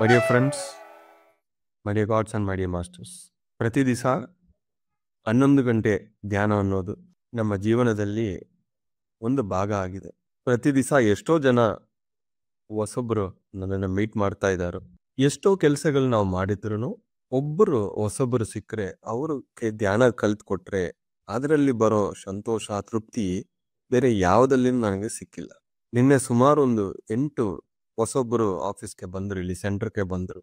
My dear friends, my dear God's and my dear masters, ಪ್ರತಿ ದಿವಸ 11 ಗಂಟೆ ಧ್ಯಾನ ಅನ್ನೋದು ನಮ್ಮ ಜೀವನದಲ್ಲಿ ಒಂದು ಭಾಗ ಆಗಿದೆ. ಪ್ರತಿ ದಿವಸ ಎಷ್ಟೋ ಜನ ಹೊಸೊಬ್ಬರು ನನ್ನನ್ನು ಮೀಟ್ ಮಾಡ್ತಾ ಇದ್ದಾರೆ. ಎಷ್ಟೋ ಕೆಲಸಗಳು ನಾವು ಮಾಡಿದ್ರು ಒಬ್ಬರು ಹೊಸೊಬ್ಬರು ಸಿಕ್ಕರೆ ಅವ್ರಿಗೆ ಧ್ಯಾನ ಕಲ್ತ್ಕೊಟ್ರೆ ಅದರಲ್ಲಿ ಬರೋ ಸಂತೋಷ, ತೃಪ್ತಿ ಬೇರೆ ಯಾವುದಲ್ಲಿ ನನಗೆ ಸಿಕ್ಕಿಲ್ಲ. ನಿನ್ನೆ ಸುಮಾರು ಒಂದು 8 ಹೊಸೊಬ್ಬರು ಆಫೀಸ್ಗೆ ಬಂದರು, ಇಲ್ಲಿ ಸೆಂಟರ್ಗೆ ಬಂದರು.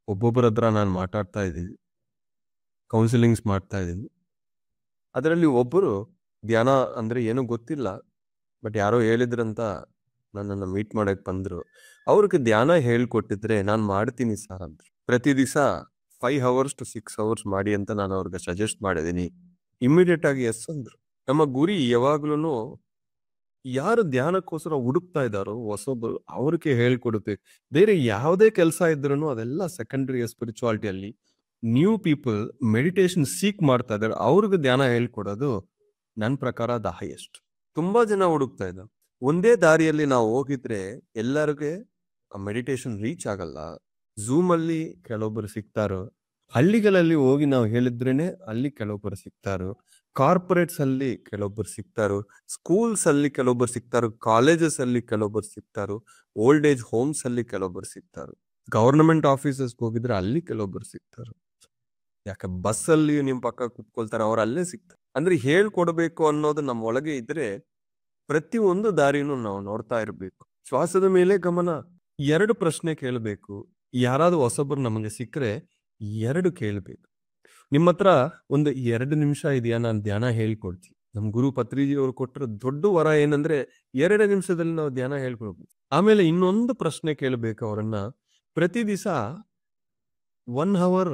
ಒಬ್ಬೊಬ್ಬರ ಹತ್ರ ನಾನು ಮಾತಾಡ್ತಾ ಇದ್ದೀನಿ, ಕೌನ್ಸಿಲಿಂಗ್ಸ್ ಮಾಡ್ತಾ ಇದ್ದೀನಿ. ಅದರಲ್ಲಿ ಒಬ್ಬರು ಧ್ಯಾನ ಅಂದರೆ ಏನೂ ಗೊತ್ತಿಲ್ಲ, ಬಟ್ ಯಾರೋ ಹೇಳಿದ್ರಂತ ನನ್ನನ್ನು ಮೀಟ್ ಮಾಡಕ್ಕೆ ಬಂದರು. ಅವ್ರಿಗೆ ಧ್ಯಾನ ಹೇಳ್ಕೊಟ್ಟಿದ್ರೆ ನಾನು ಮಾಡ್ತೀನಿ ಸರ್ ಅಂದರು. ಪ್ರತಿ ದಿವಸ 5 hours to 6 hours ಮಾಡಿ ಅಂತ ನಾನು ಅವ್ರಿಗೆ ಸಜೆಸ್ಟ್ ಮಾಡಿದ್ದೀನಿ. ಇಮ್ಮಿಡಿಯೇಟ್ ಆಗಿ ಎಸ್ ಅಂದರು. ನಮ್ಮ ಗುರಿ ಯಾವಾಗ್ಲೂ ಯಾರು ಧ್ಯಾನಕ್ಕೋಸ್ಕರ ಹುಡುಕ್ತಾ ಇದ್ದಾರೋ ಹೊಸೊಬ್ಬರು ಅವ್ರಿಗೆ ಹೇಳ್ಕೊಡ್ಬೇಕು. ಬೇರೆ ಯಾವುದೇ ಕೆಲಸ ಇದ್ರೂ ಅದೆಲ್ಲ ಸೆಕೆಂಡ್ರಿ. ಸ್ಪಿರಿಚುವಾಲಿಟಿಯಲ್ಲಿ ನ್ಯೂ ಪೀಪಲ್ ಮೆಡಿಟೇಷನ್ ಸೀಕ್ ಮಾಡ್ತಾ ಇದ್ದಾರೆ, ಅವ್ರಿಗೆ ಧ್ಯಾನ ಹೇಳ್ಕೊಡೋದು ನನ್ನ ಪ್ರಕಾರ ದ ಹೈಯೆಸ್ಟ್. ತುಂಬಾ ಜನ ಹುಡುಕ್ತಾ ಇದ್ದಾರೆ. ಒಂದೇ ದಾರಿಯಲ್ಲಿ ನಾವು ಹೋಗಿದ್ರೆ ಎಲ್ಲರಿಗೆ ಮೆಡಿಟೇಷನ್ ರೀಚ್ ಆಗಲ್ಲ. ಝೂಮ್ ಅಲ್ಲಿ ಕೆಲವೊಬ್ಬರು ಸಿಗ್ತಾರೋ, ಹಳ್ಳಿಗಳಲ್ಲಿ ಹೋಗಿ ನಾವು ಹೇಳಿದ್ರೇನೆ ಅಲ್ಲಿ ಕೆಲವೊಬ್ಬರು ಸಿಗ್ತಾರೋ, ಕಾರ್ಪೊರೇಟ್ಸ್ ಅಲ್ಲಿ ಕೆಲವೊಬ್ಬರು ಸಿಗ್ತಾರೋ, ಸ್ಕೂಲ್ಸ್ ಅಲ್ಲಿ ಕೆಲವೊಬ್ಬರು ಸಿಗ್ತಾರೋ, ಕಾಲೇಜಸ್ ಅಲ್ಲಿ ಕೆಲವೊಬ್ಬರು ಸಿಗ್ತಾರೋ, ಓಲ್ಡ್ ಏಜ್ ಹೋಮ್ಸ್ ಅಲ್ಲಿ ಕೆಲವೊಬ್ಬರು ಸಿಗ್ತಾರೋ, ಗವರ್ನಮೆಂಟ್ ಆಫೀಸಸ್ ಹೋಗಿದ್ರೆ ಅಲ್ಲಿ ಕೆಲವೊಬ್ಬರು ಸಿಗ್ತಾರೋ. ಯಾಕೆ ಬಸ್ಸಲ್ಲಿ ನಿಮ್ ಪಕ್ಕ ಕುತ್ಕೊಳ್ತಾರೆ, ಅವ್ರು ಅಲ್ಲೇ ಸಿಗ್ತಾರೆ. ಅಂದ್ರೆ ಹೇಳ್ಕೊಡ್ಬೇಕು ಅನ್ನೋದು ನಮ್ಮ ಒಳಗೆ ಇದ್ರೆ ಪ್ರತಿಯೊಂದು ದಾರಿನೂ ನಾವು ನೋಡ್ತಾ ಇರ್ಬೇಕು. ಶ್ವಾಸದ ಮೇಲೆ ಗಮನ. 2 ಪ್ರಶ್ನೆ ಕೇಳಬೇಕು. ಯಾರಾದ್ರೂ ಹೊಸೊಬ್ಬರು ನಮಗೆ ಸಿಕ್ಕರೆ 2 ಕೇಳಬೇಕು. ನಿಮ್ಮ ಹತ್ರ ಒಂದು 2 ನಿಮಿಷ ಇದೆಯಾ, ನಾನು ಧ್ಯಾನ ಹೇಳ್ಕೊಡ್ತೀನಿ. ನಮ್ ಗುರು ಪತ್ರಿಜಿ ಅವರು ಕೊಟ್ಟರೆ ದೊಡ್ಡ ವರ ಏನಂದ್ರೆ 2 ನಿಮಿಷದಲ್ಲಿ ನಾವು ಧ್ಯಾನ ಹೇಳ್ಕೊಡ್ಬೇಕು. ಆಮೇಲೆ ಇನ್ನೊಂದು ಪ್ರಶ್ನೆ ಕೇಳಬೇಕು ಅವರನ್ನ, ಪ್ರತಿ ದಿವಸ 1 hour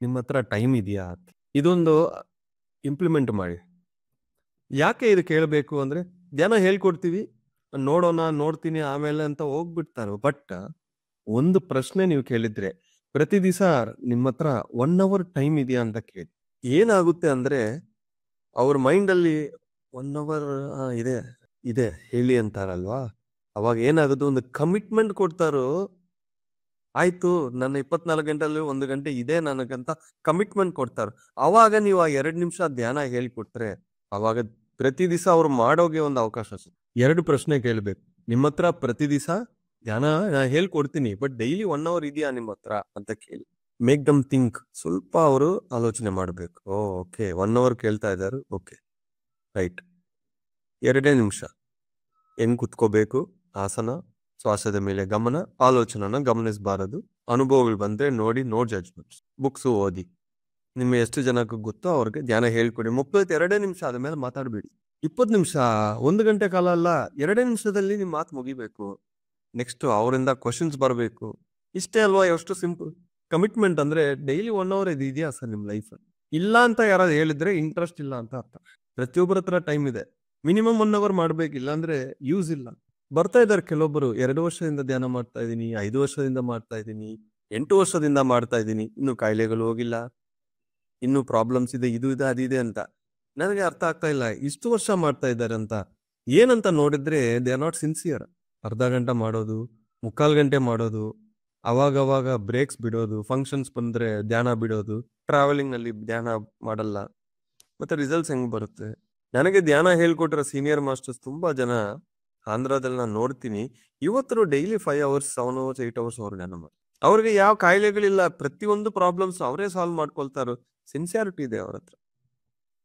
ನಿಮ್ಮ ಹತ್ರ ಟೈಮ್ ಇದೆಯಾ? ಇದೊಂದು ಇಂಪ್ಲಿಮೆಂಟ್ ಮಾಡಿ. ಯಾಕೆ ಇದು ಕೇಳಬೇಕು ಅಂದ್ರೆ, ಧ್ಯಾನ ಹೇಳ್ಕೊಡ್ತೀವಿ, ನೋಡೋಣ, ನೋಡ್ತೀನಿ ಆಮೇಲೆ ಅಂತ ಹೋಗ್ಬಿಡ್ತಾರೆ. ಬಟ್ ಒಂದು ಪ್ರಶ್ನೆ ನೀವು ಕೇಳಿದ್ರೆ, ಪ್ರತಿ ದಿವಸ ನಿಮ್ಮ ಹತ್ರ 1 hour ಟೈಮ್ ಇದೆಯಾ ಅಂತ ಕೇಳಿ. ಏನಾಗುತ್ತೆ ಅಂದ್ರೆ ಅವ್ರ ಮೈಂಡಲ್ಲಿ 1 hour ಇದೆ ಇದೆ ಹೇಳಿ ಅಂತಾರಲ್ವಾ, ಅವಾಗ ಏನಾಗುತ್ತೆ, ಒಂದು ಕಮಿಟ್ಮೆಂಟ್ ಕೊಡ್ತಾರೋ, ಆಯ್ತು ನನ್ನ 24 ಗಂಟೆಯಲ್ಲಿ 1 ಗಂಟೆ ಇದೆ ನನಗಂತ ಕಮಿಟ್ಮೆಂಟ್ ಕೊಡ್ತಾರ. ಅವಾಗ ನೀವು ಆ 2 ನಿಮಿಷ ಧ್ಯಾನ ಹೇಳ್ಕೊಟ್ರೆ ಅವಾಗ ಪ್ರತಿ ದಿವಸ ಅವ್ರು ಮಾಡೋಗೆ ಒಂದು ಅವಕಾಶ. 2 ಪ್ರಶ್ನೆ ಕೇಳ್ಬೇಕು. ನಿಮ್ಮ ಹತ್ರ ಪ್ರತಿ ದಿವಸ ಧ್ಯಾನ ಹೇಳ್ಕೊಡ್ತೀನಿ, ಬಟ್ ಡೈಲಿ 1 hour ಇದೆಯಾ ನಿಮ್ಮ ಹತ್ರ ಅಂತ ಕೇಳಿ. Make them think. ಸ್ವಲ್ಪ ಅವರು ಆಲೋಚನೆ ಮಾಡ್ಬೇಕು. ಓಕೆ 1 hour ಕೇಳ್ತಾ ಇದ್ದಾರೆ, ಓಕೆ ರೈಟ್. 2 ನಿಮಿಷ ಹೆಂಗ್ ಕುತ್ಕೋಬೇಕು, ಆಸನ, ಶ್ವಾಸದ ಮೇಲೆ ಗಮನ, ಆಲೋಚನೆನ ಗಮನಿಸಬಾರದು. ಅನುಭವಗಳು ಬಂದ್ರೆ ನೋಡಿ, ನೋ ಜಡ್ಜ್ಮೆಂಟ್ಸ್. ಬುಕ್ಸ್ ಓದಿ, ನಿಮ್ಗೆ ಎಷ್ಟು ಜನಕ್ಕೆ ಗೊತ್ತೋ ಅವ್ರಿಗೆ ಧ್ಯಾನ ಹೇಳ್ಕೊಡಿ. 2 ನಿಮಿಷ ಆದ್ಮೇಲೆ ಮಾತಾಡ್ಬೇಡಿ. 20 ನಿಮಿಷ 1 ಗಂಟೆ ಕಾಲ ಅಲ್ಲ, 2 ನಿಮಿಷದಲ್ಲಿ ನಿಮ್ ಮಾತು ಮುಗಿಬೇಕು. ನೆಕ್ಸ್ಟ್ ಅವರಿಂದ ಕ್ವಶನ್ಸ್ ಬರಬೇಕು. ಇಷ್ಟೇ ಅಲ್ವಾ, ಎಷ್ಟು ಸಿಂಪಲ್. ಕಮಿಟ್ಮೆಂಟ್ ಅಂದ್ರೆ ಡೈಲಿ 1 hour ಇದು ಇದೆಯಾ ಸರ್ ನಿಮ್ ಲೈಫ್? ಇಲ್ಲ ಅಂತ ಯಾರಾದ್ರು ಹೇಳಿದ್ರೆ ಇಂಟ್ರೆಸ್ಟ್ ಇಲ್ಲ ಅಂತ ಅರ್ಥ. ಪ್ರತಿಯೊಬ್ಬರ ಹತ್ರ ಟೈಮ್ ಇದೆ, ಮಿನಿಮಮ್ 1 hour ಮಾಡ್ಬೇಕಿಲ್ಲ ಅಂದ್ರೆ ಯೂಸ್ ಇಲ್ಲ. ಬರ್ತಾ ಇದ್ದಾರೆ ಕೆಲವೊಬ್ಬರು, 2 ವರ್ಷದಿಂದ ಧ್ಯಾನ ಮಾಡ್ತಾ ಇದ್ದೀನಿ, 5 ವರ್ಷದಿಂದ ಮಾಡ್ತಾ ಇದ್ದೀನಿ, 8 ವರ್ಷದಿಂದ ಮಾಡ್ತಾ ಇದ್ದೀನಿ, ಇನ್ನು ಕಾಯಿಲೆಗಳು ಹೋಗಿಲ್ಲ, ಇನ್ನು ಪ್ರಾಬ್ಲಮ್ಸ್ ಇದೆ, ಇದು ಇದೆ ಅದಿದೆ ಅಂತ. ನನಗೆ ಅರ್ಥ ಆಗ್ತಾ ಇಲ್ಲ, ಇಷ್ಟು ವರ್ಷ ಮಾಡ್ತಾ ಇದ್ದಾರೆ ಅಂತ. ಏನಂತ ನೋಡಿದ್ರೆ ದೇ ಆರ್ ನಾಟ್ ಸಿನ್ಸಿಯರ್. ಅರ್ಧ ಗಂಟೆ ಮಾಡೋದು, 3/4 ಗಂಟೆ ಮಾಡೋದು, ಅವಾಗವಾಗ ಬ್ರೇಕ್ಸ್ ಬಿಡೋದು, ಫಂಕ್ಷನ್ಸ್ ಬಂದ್ರೆ ಧ್ಯಾನ ಬಿಡೋದು, ಟ್ರಾವೆಲಿಂಗ್ ನಲ್ಲಿ ಧ್ಯಾನ ಮಾಡಲ್ಲ. ಮತ್ತೆ ರಿಸಲ್ಟ್ಸ್ ಹೆಂಗ್ ಬರುತ್ತೆ? ನನಗೆ ಧ್ಯಾನ ಹೇಳ್ಕೊಟ್ರ ಸೀನಿಯರ್ ಮಾಸ್ಟರ್ಸ್ ತುಂಬಾ ಜನ ಆಂಧ್ರದಲ್ಲಿ ನಾನು ನೋಡ್ತೀನಿ, ಇವತ್ತು ಡೈಲಿ 5 hours 7 hours 8 hours ಅವ್ರು ಧ್ಯಾನ ಮಾಡಿ. ಅವ್ರಿಗೆ ಯಾವ ಕಾಯಿಲೆಗಳಿಲ್ಲ, ಪ್ರತಿಯೊಂದು ಪ್ರಾಬ್ಲಮ್ಸ್ ಅವರೇ ಸಾಲ್ವ್ ಮಾಡ್ಕೊಳ್ತಾರೋ. ಸಿನ್ಸಿಯಾರಿಟಿ ಇದೆ ಅವ್ರ ಹತ್ರ,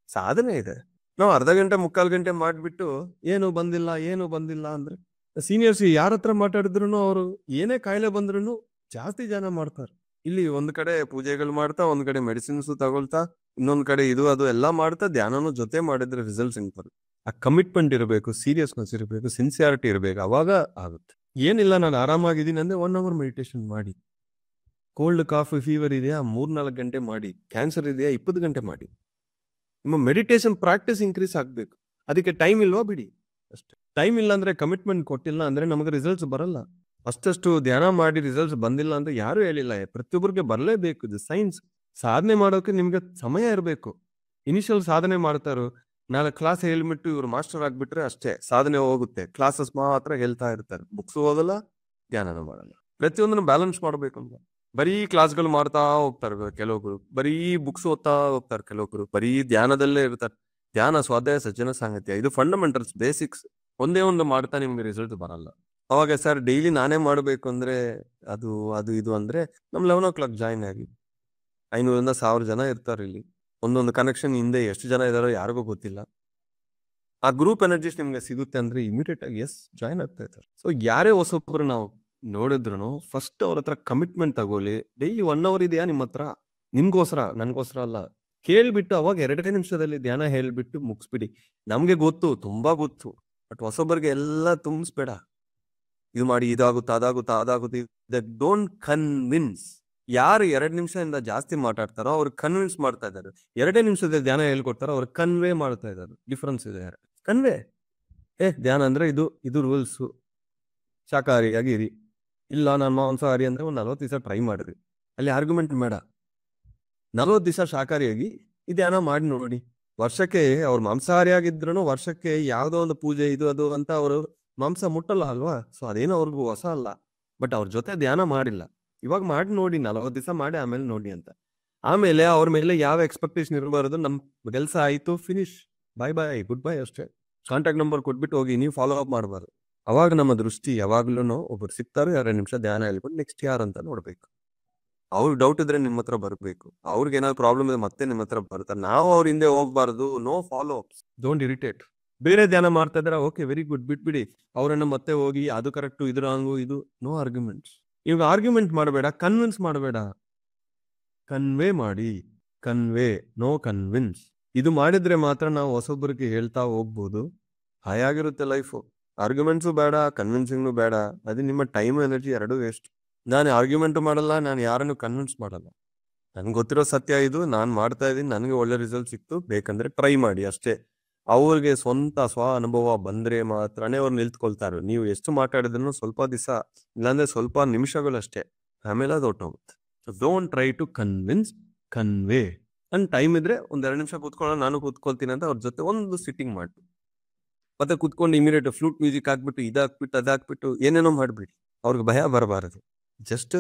ಸಾಧನೆ ಇದೆ. ನಾವು ಅರ್ಧ ಗಂಟೆ 3/4 ಗಂಟೆ ಮಾಡ್ಬಿಟ್ಟು ಏನು ಬಂದಿಲ್ಲ ಅಂದ್ರೆ, ಸೀನಿಯರ್ಸ್ ಯಾರ ಹತ್ರ ಮಾತಾಡಿದ್ರು ಅವರು ಏನೇ ಕಾಯಿಲೆ ಬಂದ್ರು ಜಾಸ್ತಿ ಜನ ಮಾಡ್ತಾರೆ. ಇಲ್ಲಿ ಒಂದ್ ಕಡೆ ಪೂಜೆಗಳು ಮಾಡ್ತಾ, ಒಂದ್ ಕಡೆ ಮೆಡಿಸಿನ್ಸ್ ತಗೊಳ್ತಾ, ಇನ್ನೊಂದ್ ಕಡೆ ಇದು ಅದು ಎಲ್ಲ ಮಾಡ್ತಾ ಧ್ಯಾನನೂ ಜೊತೆ ಮಾಡಿದ್ರೆ ರಿಸಲ್ಟ್ಸ್ ಹೆಂಗ್ ಬರುತ್ತೆ? ಆ ಕಮಿಟ್ಮೆಂಟ್ ಇರಬೇಕು, ಸೀರಿಯಸ್ನೆಸ್ ಇರಬೇಕು, ಸಿನ್ಸಿಯಾರಿಟಿ ಇರಬೇಕು, ಅವಾಗ ಆಗುತ್ತೆ. ಏನಿಲ್ಲ, ನಾನು ಆರಾಮಾಗಿದ್ದೀನಿ ಅಂದ್ರೆ 1 hour ಮೆಡಿಟೇಷನ್ ಮಾಡಿ. ಕೋಲ್ಡ್ ಕಾಫಿ ಫೀವರ್ ಇದೆಯಾ 3-4 ಗಂಟೆ ಮಾಡಿ. ಕ್ಯಾನ್ಸರ್ ಇದೆಯಾ 20 ಗಂಟೆ ಮಾಡಿ. ನಿಮ್ಮ ಮೆಡಿಟೇಷನ್ ಪ್ರಾಕ್ಟೀಸ್ ಇನ್ಕ್ರೀಸ್ ಆಗ್ಬೇಕು. ಅದಕ್ಕೆ ಟೈಮ್ ಇಲ್ವಾ, ಬಿಡಿ ಅಷ್ಟೇ. ಟೈಮ್ ಇಲ್ಲ ಅಂದ್ರೆ, ಕಮಿಟ್ಮೆಂಟ್ ಕೊಟ್ಟಿಲ್ಲ ಅಂದ್ರೆ ನಮಗೆ ರಿಸಲ್ಟ್ಸ್ ಬರಲ್ಲ. ಅಷ್ಟಷ್ಟು ಧ್ಯಾನ ಮಾಡಿ ರಿಸಲ್ಟ್ಸ್ ಬಂದಿಲ್ಲ ಅಂತ ಯಾರು ಹೇಳಿಲ್ಲ, ಪ್ರತಿಯೊಬ್ಬರಿಗೆ ಬರಲೇಬೇಕು. ಇದು ಸೈನ್ಸ್. ಸಾಧನೆ ಮಾಡೋಕೆ ನಿಮ್ಗೆ ಸಮಯ ಇರಬೇಕು. ಇನಿಷಿಯಲ್ ಸಾಧನೆ ಮಾಡ್ತಾರೋ, ನಾಳೆ ಕ್ಲಾಸ್ ಹೇಳ್ಬಿಟ್ಟು ಇವ್ರು ಮಾಸ್ಟರ್ ಆಗ್ಬಿಟ್ರೆ ಅಷ್ಟೇ, ಸಾಧನೆ ಹೋಗುತ್ತೆ. ಕ್ಲಾಸಸ್ ಮಾತ್ರ ಹೇಳ್ತಾ ಇರ್ತಾರೆ, ಬುಕ್ಸ್ ಓದಲ್ಲ, ಧ್ಯಾನನೂ ಮಾಡಲ್ಲ. ಪ್ರತಿಯೊಂದನ್ನು ಬ್ಯಾಲೆನ್ಸ್ ಮಾಡ್ಬೇಕು ಅಂತ. ಬರೀ ಕ್ಲಾಸ್ಗಳು ಮಾಡ್ತಾ ಹೋಗ್ತಾರೆ ಕೆಲವೊಬ್ರು, ಬರೀ ಬುಕ್ಸ್ ಓದ್ತಾ ಹೋಗ್ತಾರೆ ಕೆಲವೊಬ್ರು, ಬರೀ ಧ್ಯಾನದಲ್ಲೇ ಇರ್ತಾರೆ. ಧ್ಯಾನ, ಸ್ವಾಧ್ಯಾಯ, ಸಜ್ಜನ ಸಾಂಗತ್ಯ, ಇದು ಫಂಡಮೆಂಟಲ್ಸ್, ಬೇಸಿಕ್ಸ್. ಒಂದೇ ಒಂದು ಮಾಡ್ತಾ ನಿಮ್ಗೆ ರಿಸಲ್ಟ್ ಬರಲ್ಲ. ಅವಾಗ ಸರ್ ಡೈಲಿ ನಾನೇ ಮಾಡಬೇಕು ಅಂದ್ರೆ ಅದು ಅದು ಇದು ಅಂದ್ರೆ ನಮ್ 11 o'clock ಜಾಯಿನ್ ಆಗಿ. 500 1000 ಜನ ಇರ್ತಾರೆ ಇಲ್ಲಿ. ಒಂದೊಂದು ಕನೆಕ್ಷನ್ ಹಿಂದೆ ಎಷ್ಟು ಜನ ಇದಾರೋ ಯಾರಿಗೂ ಗೊತ್ತಿಲ್ಲ. ಆ ಗ್ರೂಪ್ ಎನರ್ಜಿಸ್ ನಿಮ್ಗೆ ಸಿಗುತ್ತೆ ಅಂದ್ರೆ ಇಮಿಡಿಯೇಟ್ ಆಗಿ ಜಾಯಿನ್ ಆಗ್ತಾ ಇರ್ತಾರೆ. ಸೊ ಯಾರೇ ಹೊಸೊಬ್ರು ನಾವು ನೋಡಿದ್ರು ಫಸ್ಟ್ ಅವ್ರ ಹತ್ರ ಕಮಿಟ್ಮೆಂಟ್ ತಗೊಳ್ಳಿ. ಡೈಲಿ 1 hour ಇದೆಯಾ ನಿಮ್ಮ ಹತ್ರ? ನಿಮ್ಗೋಸ್ಕರ, ನನ್ಗೋಸ್ಕರ ಅಲ್ಲ. ಕೇಳ್ಬಿಟ್ಟು ಅವಾಗ 2 ನಿಮಿಷದಲ್ಲಿ ಧ್ಯಾನ ಹೇಳ್ಬಿಟ್ಟು ಮುಗಿಸ್ಬಿಡಿ. ನಮ್ಗೆ ಗೊತ್ತು, ತುಂಬಾ ಗೊತ್ತು, ಬಟ್ ಹೊಸೊಬ್ಬರಿಗೆ ಎಲ್ಲ ತುಂಬಿಸ್ಬೇಡ. ಇದು ಮಾಡಿ ಇದಾಗುತ್ತಾ ಅದಾಗುತ್ತಾ ಅದಾಗುತ್ತೆ. Don't convince. ಯಾರು 2 ನಿಮಿಷದಿಂದ ಜಾಸ್ತಿ ಮಾತಾಡ್ತಾರೋ ಅವ್ರು ಕನ್ವಿನ್ಸ್ ಮಾಡ್ತಾ ಇದ್ದಾರೆ. 2 ನಿಮಿಷದಲ್ಲಿ ಧ್ಯಾನ ಹೇಳ್ಕೊಡ್ತಾರೋ ಅವ್ರು ಕನ್ವೇ ಮಾಡ್ತಾ ಇದ್ದಾರೆ. ಡಿಫ್ರೆನ್ಸ್ ಇದೆ. ಕನ್ವೇ ಧ್ಯಾನ ಅಂದ್ರೆ ಇದು ರೂಲ್ಸು. ಶಾಕಾಹಾರಿಯಾಗಿ ಇರಿ. ಇಲ್ಲ ನಾನು ಮಾಂಸಾಹಾರಿ ಅಂದ್ರೆ ಒಂದು 40 ದಿವಸ ಟ್ರೈ ಮಾಡಿರಿ. ಅಲ್ಲಿ ಆರ್ಗ್ಯುಮೆಂಟ್ ಬೇಡ. 40 ದಿವಸ ಶಾಕಾಹಾರಿಯಾಗಿ ಈ ಧ್ಯಾನ ಮಾಡಿ ನೋಡಿ. ವರ್ಷಕ್ಕೆ ಅವ್ರು ಮಾಂಸಾಹಾರಿಯಾಗಿದ್ರು ವರ್ಷಕ್ಕೆ ಯಾವುದೋ ಒಂದು ಪೂಜೆ ಇದು ಅದು ಅಂತ ಅವರು ಮಾಂಸ ಮುಟ್ಟಲ್ಲ ಅಲ್ವಾ? ಸೊ ಅದೇನೋ ಅವ್ರಿಗೂ ಹೊಸ ಅಲ್ಲ. ಬಟ್ ಅವ್ರ ಜೊತೆ ಧ್ಯಾನ ಮಾಡಿಲ್ಲ. ಇವಾಗ ಮಾಡಿ ನೋಡಿ, 40 ದಿವಸ ಮಾಡಿ ಆಮೇಲೆ ನೋಡಿ ಅಂತ. ಆಮೇಲೆ ಅವ್ರ ಮೇಲೆ ಯಾವ ಎಕ್ಸ್ಪೆಕ್ಟೇಷನ್ ಇರಬಾರದು. ನಮ್ ಕೆಲಸ ಆಯ್ತು, ಫಿನಿಶ್, ಬಾಯ್ ಬಾಯ್, ಗುಡ್ ಬೈ ಅಷ್ಟೇ. ಕಾಂಟ್ಯಾಕ್ಟ್ ನಂಬರ್ ಕೊಟ್ಬಿಟ್ಟು ಹೋಗಿ, ನೀವು ಫಾಲೋ ಅಪ್ ಮಾಡಬಾರ್ದು. ಅವಾಗ ನಮ್ಮ ದೃಷ್ಟಿ ಯಾವಾಗ್ಲೂ ಒಬ್ರು ಸಿಗ್ತಾರೆ, 2 ನಿಮಿಷ ಧ್ಯಾನ ಹೇಳ್ಬಿಟ್ಟು ನೆಕ್ಸ್ಟ್ ಯಾರಂತ ನೋಡ್ಬೇಕು. ಅವ್ರಿಗೆ ಡೌಟ್ ಇದ್ರೆ ನಿಮ್ಮ ಹತ್ರ ಬರ್ಬೇಕು. ಅವ್ರಿಗೆ ಏನಾದ್ರು ಪ್ರಾಬ್ಲಮ್ ಇದೆ ಮತ್ತೆ ನಿಮ್ಮ ಹತ್ರ ಬರ್ತಾರೆ. ನಾವು ಅವ್ರ ಹಿಂದೆ ಹೋಗ್ಬಾರ್ದು. No follow ups, don't irritate. ಬೇರೆ ಧ್ಯಾನ ಮಾಡ್ತಾ ಇದಾರೆ, ಓಕೆ ವೆರಿ ಗುಡ್, ಬಿಟ್ಬಿಡಿ. ಅವ್ರನ್ನ ಮತ್ತೆ ಹೋಗಿ ಅದು ಕರೆಕ್ಟು, ಇದು ರಾಂಗು, ಇದು ನೋ ಆರ್ಗ್ಯುಮೆಂಟ್ಸ್. ಇವಾಗ ಆರ್ಗ್ಯುಮೆಂಟ್ ಮಾಡಬೇಡ, ಕನ್ವಿನ್ಸ್ ಮಾಡಬೇಡ. ಕನ್ವೇ ಮಾಡಿ. Convey, no convince. ಇದು ಮಾಡಿದ್ರೆ ಮಾತ್ರ ನಾವು ಹೊಸೊಬ್ಬರಿಗೆ ಹೇಳ್ತಾ ಹೋಗ್ಬೋದು. ಹಾಯಾಗಿರುತ್ತೆ ಲೈಫು. ಆರ್ಗ್ಯುಮೆಂಟ್ಸು ಬೇಡ, ಕನ್ವಿನ್ಸಿಂಗ್ನು ಬೇಡ. ಅದು ನಿಮ್ಮ ಟೈಮ್ ಎನರ್ಜಿ ಎರಡೂ ವೇಸ್ಟ್. ನಾನು ಆರ್ಗ್ಯುಮೆಂಟ್ ಮಾಡಲ್ಲ, ನಾನು ಯಾರನ್ನು ಕನ್ವಿನ್ಸ್ ಮಾಡಲ್ಲ. ನನ್ಗೆ ಗೊತ್ತಿರೋ ಸತ್ಯ ಇದು, ನಾನು ಮಾಡ್ತಾ ಇದ್ದೀನಿ, ನನಗೆ ಒಳ್ಳೆ ರಿಸಲ್ಟ್ ಸಿಕ್ತು, ಬೇಕಂದ್ರೆ ಟ್ರೈ ಮಾಡಿ ಅಷ್ಟೇ. ಅವ್ರಿಗೆ ಸ್ವಂತ ಸ್ವ ಅನುಭವ ಬಂದ್ರೆ ಮಾತ್ರನೇ ಅವ್ರು ನಿಲ್ತ್ಕೊಳ್ತಾರೆ. ನೀವು ಎಷ್ಟು ಮಾತಾಡಿದ್ರು ಸ್ವಲ್ಪ ದಿವಸ, ಇಲ್ಲಾಂದ್ರೆ ಸ್ವಲ್ಪ ನಿಮಿಷಗಳಷ್ಟೇ, ಆಮೇಲೆ ಅದು ಹೊಟ್ಟೋಗುತ್ತೆ. So don't try to convince, convey. ನನ್ ಟೈಮ್ ಇದ್ರೆ ಒಂದ್ 2 ನಿಮಿಷ ಕೂತ್ಕೊಳ್ಳೋ, ನಾನು ಕೂತ್ಕೊಳ್ತೀನಿ ಅಂತ ಅವ್ರ ಜೊತೆ ಒಂದು ಸಿಟ್ಟಿಂಗ್ ಮಾಡಿ, ಮತ್ತೆ ಕೂತ್ಕೊಂಡು ಇಮಿಡಿಯೇಟ್ ಫ್ಲೂಟ್ ಮ್ಯೂಸಿಕ್ ಹಾಕ್ಬಿಟ್ಟು ಇದಾಕ್ಬಿಟ್ಟು ಅದಾಕ್ಬಿಟ್ಟು ಏನೇನೋ ಮಾಡ್ಬಿಡಿ. ಅವ್ರಿಗೆ ಭಯ ಬರಬಾರದು. ಜಸ್ಟ್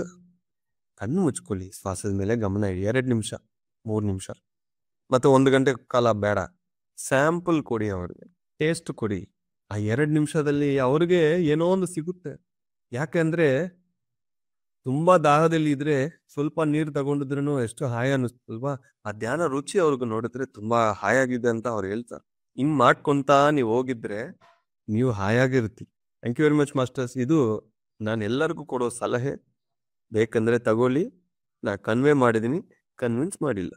ಕಣ್ಣು ಮುಚ್ಕೊಳ್ಳಿ, ಶ್ವಾಸದ ಮೇಲೆ ಗಮನ ಇಡಿ. 2 ನಿಮಿಷ, 3 ನಿಮಿಷ, ಮತ್ತೆ 1 ಗಂಟೆ ಕಾಲ ಬೇಡ. ಸ್ಯಾಂಪಲ್ ಕೊಡಿ, ಅವ್ರಿಗೆ ಟೇಸ್ಟ್ ಕೊಡಿ. ಆ 2 ನಿಮಿಷದಲ್ಲಿ ಅವ್ರಿಗೆ ಏನೋ ಒಂದು ಸಿಗುತ್ತೆ. ಯಾಕೆಂದ್ರೆ ತುಂಬಾ ದಾಹದಲ್ಲಿ ಇದ್ರೆ ಸ್ವಲ್ಪ ನೀರು ತಗೊಂಡಿದ್ರು ಎಷ್ಟು ಹಾಯ ಅನ್ನಿಸ್ತಲ್ವಾ? ಆ ಧ್ಯಾನ ರುಚಿ ಅವ್ರಿಗೆ ನೋಡಿದ್ರೆ ತುಂಬಾ ಹಾಯಾಗಿದೆ ಅಂತ ಅವ್ರು ಹೇಳ್ತಾರೆ. ಹಿಂಗ್ ಮಾಡ್ಕೊಂತ ನೀವು ಹೋಗಿದ್ರೆ ನೀವು ಹಾಯಾಗಿರ್ತೀವಿ. Thank you very much masters. ಇದು ನಾನು ಎಲ್ಲರಿಗೂ ಕೊಡೋ ಸಲಹೆ. ಬೇಕಂದ್ರೆ ತಗೊಳ್ಳಿ. ನಾ ಕನ್ವೇ ಮಾಡಿದೀನಿ, ಕನ್ವಿನ್ಸ್ ಮಾಡಿಲ್ಲ.